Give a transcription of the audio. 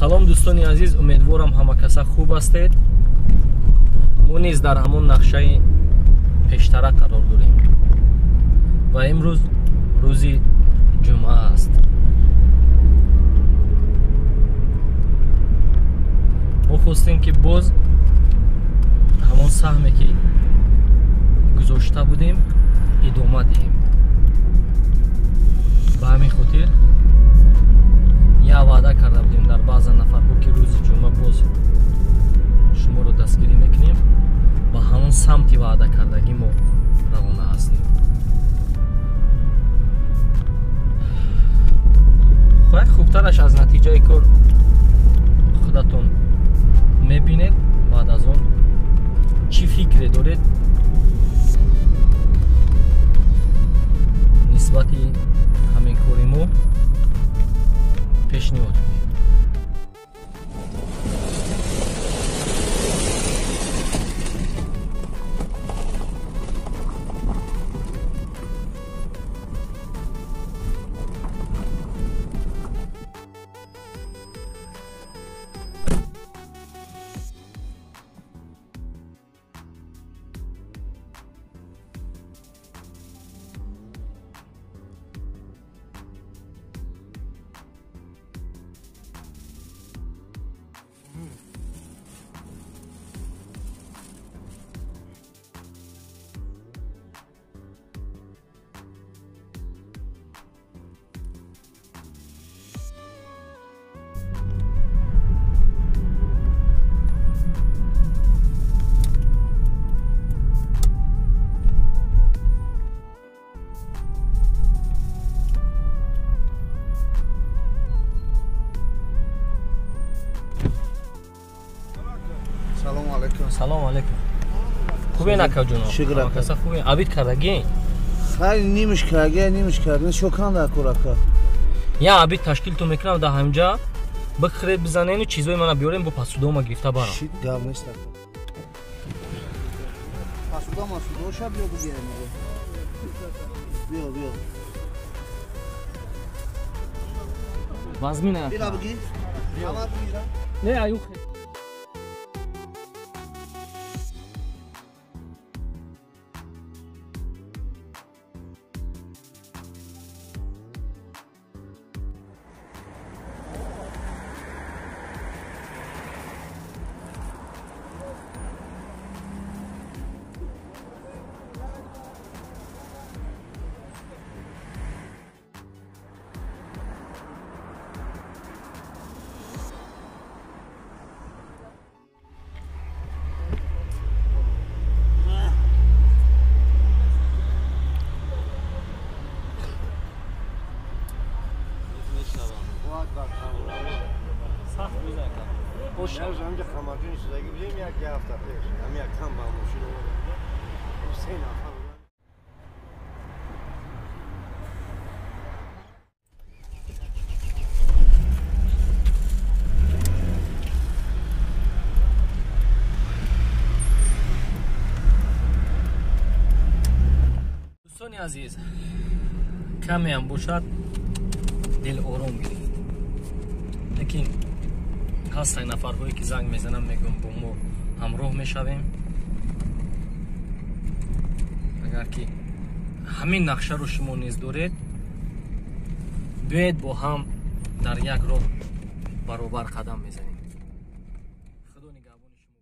салом дӯстони азиз, умедворам ҳама каса хуб ҳастед. мо низ дар ҳамон нақшаи пештара қарор дорем ва имрӯз рӯзи ҷумъа аст. мо хостем ки боз ҳамон саҳме ки гузошта будем идома диҳем. ба ҳамин хотир я ваъда карда будем дар баъза нафарҳо ки рӯзи ҷумъа боз шуморо дастгирӣ мекунем. ба ҳамон самти ваъда кардагӣ мо равона ҳастем. хоҳед хубтараш аз натиҷаи кор худатон мебинед. баъд аз он чӣ фикре доред нисбати ҳамин кори мо пешниҳод кунед. салом алейкум. Хубе нака ҷуноб? Шукр ака. Каса хубе? Абид кардагӣ? Хайр нимиш карда, шукан да курака. Я абид ташкилтон мекунам да ҳамҷа. Бихред бизанен чизои мана биёрем бо пасудома гирифта барам. Шит гап нест. Пасудома шаб ё бигирем. Биё. Вазмина. Бира биги. Ҳама бигира. Не аюх. دوستانی عزیز، کمی هم باشد دل آرام گیرید. لیکن هستن نفرهایی که زنگ میزنم میگم با ما همراه میشویم. اگر که همین نقشه رو شما نیز دارید بیاید با هم در یک راه برابر قدم میزنیم. خدا نگهبان شما.